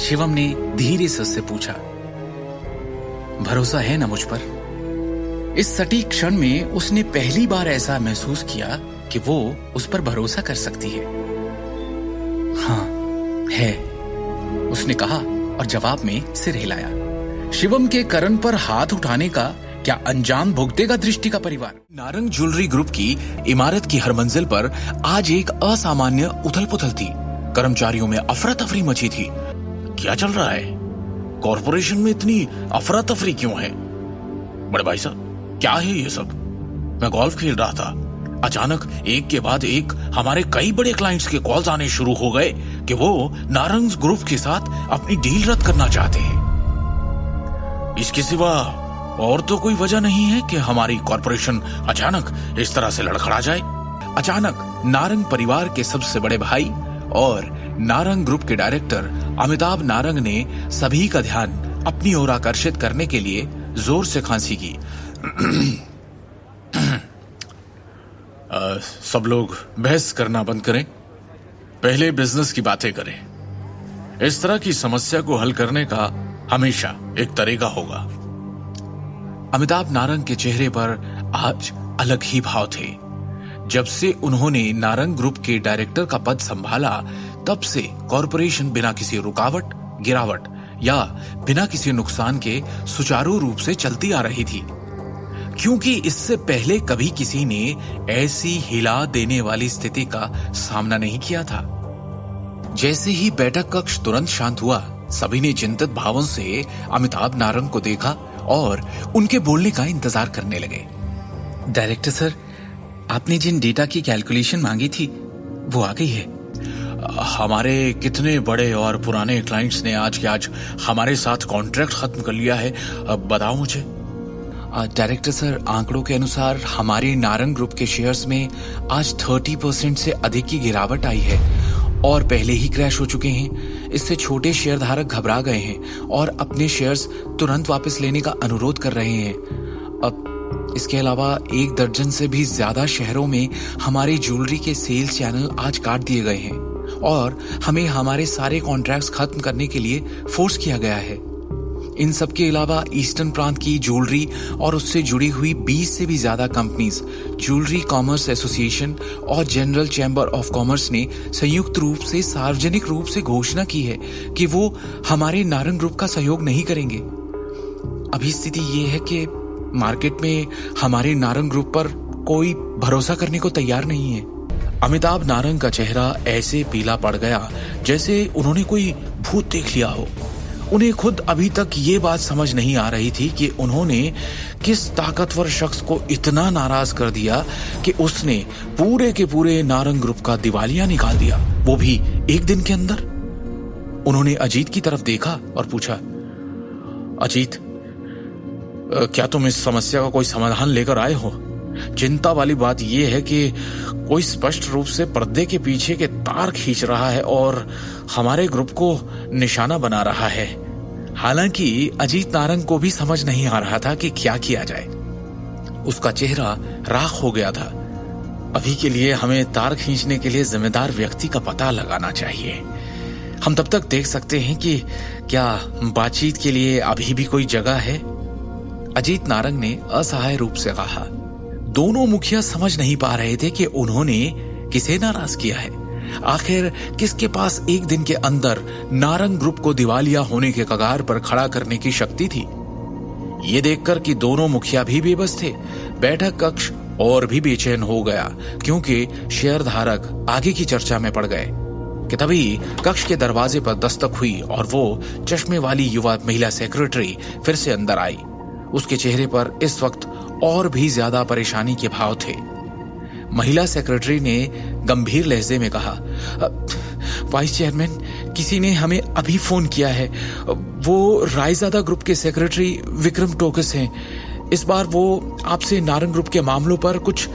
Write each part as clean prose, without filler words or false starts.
शिवम ने धीरे से उससे पूछा, भरोसा है ना मुझ पर? इस सटीक क्षण में उसने पहली बार ऐसा महसूस किया कि वो उस पर भरोसा कर सकती है। हाँ है, उसने कहा और जवाब में सिर हिलाया। शिवम के करण पर हाथ उठाने का क्या अंजाम भुगतेगा दृष्टि का परिवार? नारंग ज्वेलरी ग्रुप की इमारत की हर मंजिल पर आज एक असामान्य उथल पुथल थी। कर्मचारियों में अफरा तफरी मची थी। क्या चल रहा है? कॉर्पोरेशन में इतनी अफरा तफरी क्यों है? बड़े भाई साहब, क्या है ये सब? मैं गोल्फ खेल रहा था, अचानक एक के बाद एक हमारे कई बड़े क्लाइंट्स के कॉल्स आने शुरू हो गए कि वो नारंग ग्रुप के साथ अपनी डील रद्द करना चाहते हैं। इसके सिवा और तो कोई वजह नहीं है कि हमारी कॉर्पोरेशन अचानक इस तरह से लड़खड़ा जाए। अचानक नारंग परिवार के सबसे बड़े भाई और नारंग ग्रुप के डायरेक्टर अमिताभ नारंग ने सभी का ध्यान अपनी ओर आकर्षित करने के लिए जोर से खांसी की। सब लोग बहस करना बंद करें, पहले बिजनेस की बातें करें। इस तरह की समस्या को हल करने का हमेशा एक तरीका होगा। अमिताभ नारंग के चेहरे पर आज अलग ही भाव थे। जब से उन्होंने नारंग ग्रुप के डायरेक्टर का पद संभाला, तब से कॉर्पोरेशन बिना किसी रुकावट, गिरावट या बिना किसी नुकसान के सुचारू रूप से चलती आ रही थी, क्योंकि इससे पहले कभी किसी ने ऐसी हिला देने वाली स्थिति का सामना नहीं किया था। जैसे ही बैठक कक्ष तुरंत शांत हुआ, सभी ने चिंतित भावों से अमिताभ नारंग को देखा और उनके बोलने का इंतजार करने लगे। डायरेक्टर सर, आपने जिन डेटा की कैलकुलेशन मांगी थी वो आ गई है। हमारे कितने बड़े और पुराने क्लाइंट्स ने आज के आज हमारे साथ कॉन्ट्रैक्ट खत्म कर लिया है, बताओ मुझे। डायरेक्टर सर, आंकड़ों के अनुसार हमारे नारंग ग्रुप के शेयर्स में आज 30% से अधिक की गिरावट आई है और पहले ही क्रैश हो चुके हैं। इससे छोटे शेयर धारक घबरा गए हैं और अपने शेयर्स तुरंत वापस लेने का अनुरोध कर रहे हैं। अब इसके अलावा 1 दर्जन से भी ज्यादा शहरों में हमारे ज्वेलरी के सेल्स चैनल आज काट दिए गए हैं और हमें हमारे सारे कॉन्ट्रैक्ट्स खत्म करने के लिए फोर्स किया गया है। इन सब के अलावा ईस्टर्न प्रांत की ज्वेलरी और उससे जुड़ी हुई 20 से भी ज्यादा कंपनीज, ज्वेलरी कॉमर्स एसोसिएशन और जनरल चैम्बर ऑफ कॉमर्स ने संयुक्त रूप से सार्वजनिक रूप से घोषणा की है कि वो हमारे नारंग ग्रुप का सहयोग नहीं करेंगे। अभी स्थिति ये है कि मार्केट में हमारे नारंग ग्रुप पर कोई भरोसा करने को तैयार नहीं है। अमिताभ नारंग का चेहरा ऐसे पीला पड़ गया जैसे उन्होंने कोई भूत देख लिया हो। उन्हें खुद अभी तक ये बात समझ नहीं आ रही थी कि उन्होंने किस ताकतवर शख्स को इतना नाराज कर दिया कि उसने पूरे के पूरे नारंग ग्रुप का दिवालिया निकाल दिया, वो भी एक दिन के अंदर। उन्होंने अजीत की तरफ देखा और पूछा, अजीत, क्या तुम इस समस्या का कोई समाधान लेकर आए हो? चिंता वाली बात यह है कि कोई स्पष्ट रूप से पर्दे के पीछे के तार खींच रहा है और हमारे ग्रुप को निशाना बना रहा है। हालांकि अजीत नारंग को भी समझ नहीं आ रहा था कि क्या किया जाए। उसका चेहरा राख हो गया था। अभी के लिए हमें तार खींचने के लिए जिम्मेदार व्यक्ति का पता लगाना चाहिए। हम तब तक देख सकते हैं कि क्या बातचीत के लिए अभी भी कोई जगह है। अजीत नारंग ने असहाय रूप से कहा। दोनों मुखिया समझ नहीं पा रहे थे कि उन्होंने किसे नाराज किया है। आखिर किसके पास एक दिन के अंदर नारंग ग्रुप को दिवालिया होने के कगार पर खड़ा करने की शक्ति थी। ये देखकर कि दोनों मुखिया भी बेबस थे, बैठक कक्ष और भी बेचैन हो गया, क्योंकि शेयर धारक आगे की चर्चा में पड़ गए कि तभी कक्ष के दरवाजे पर दस्तक हुई और वो चश्मे वाली युवा महिला सेक्रेटरी फिर से अंदर आई। उसके चेहरे पर इस वक्त और भी ज्यादा परेशानी के भाव थे। महिला सेक्रेटरी ने गंभीर लहजे में कहा, वाइस चेयरमैन, किसी ने हमें अभी फोन किया है। वो रायजादा ग्रुप के सेक्रेटरी विक्रम टोकस हैं। इस बार वो आपसे नारंग ग्रुप के मामलों पर कुछ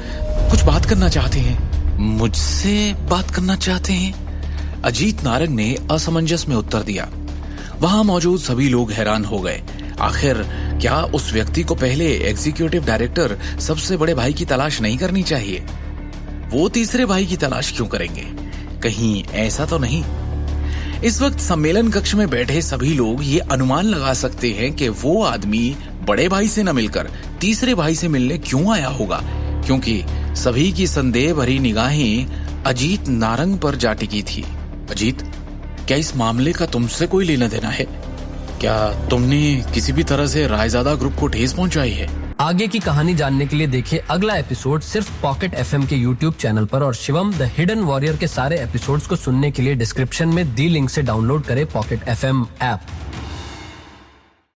बात करना चाहते हैं। मुझसे बात करना चाहते हैं? अजीत नारंग ने असमंजस में उत्तर दिया। वहां मौजूद सभी लोग हैरान हो गए। आखिर क्या उस व्यक्ति को पहले एग्जीक्यूटिव डायरेक्टर सबसे बड़े भाई की तलाश नहीं करनी चाहिए? वो तीसरे भाई की तलाश क्यों करेंगे? कहीं ऐसा तो नहीं? इस वक्त सम्मेलन कक्ष में बैठे सभी लोग ये अनुमान लगा सकते हैं कि वो आदमी बड़े भाई से न मिलकर तीसरे भाई से मिलने क्यों आया होगा, क्योंकि सभी की संदेह भरी निगाहें अजीत नारंग पर जा टिकी थी। अजीत, क्या इस मामले का तुमसे कोई लेना देना है? क्या तुमने किसी भी तरह से रायजादा ग्रुप को ठेस पहुंचाई है? आगे की कहानी जानने के लिए देखिए अगला एपिसोड सिर्फ पॉकेट एफएम के यूट्यूब चैनल पर, और शिवम द हिडन वॉरियर के सारे एपिसोड्स को सुनने के लिए डिस्क्रिप्शन में दी लिंक से डाउनलोड करें पॉकेट एफएम ऐप।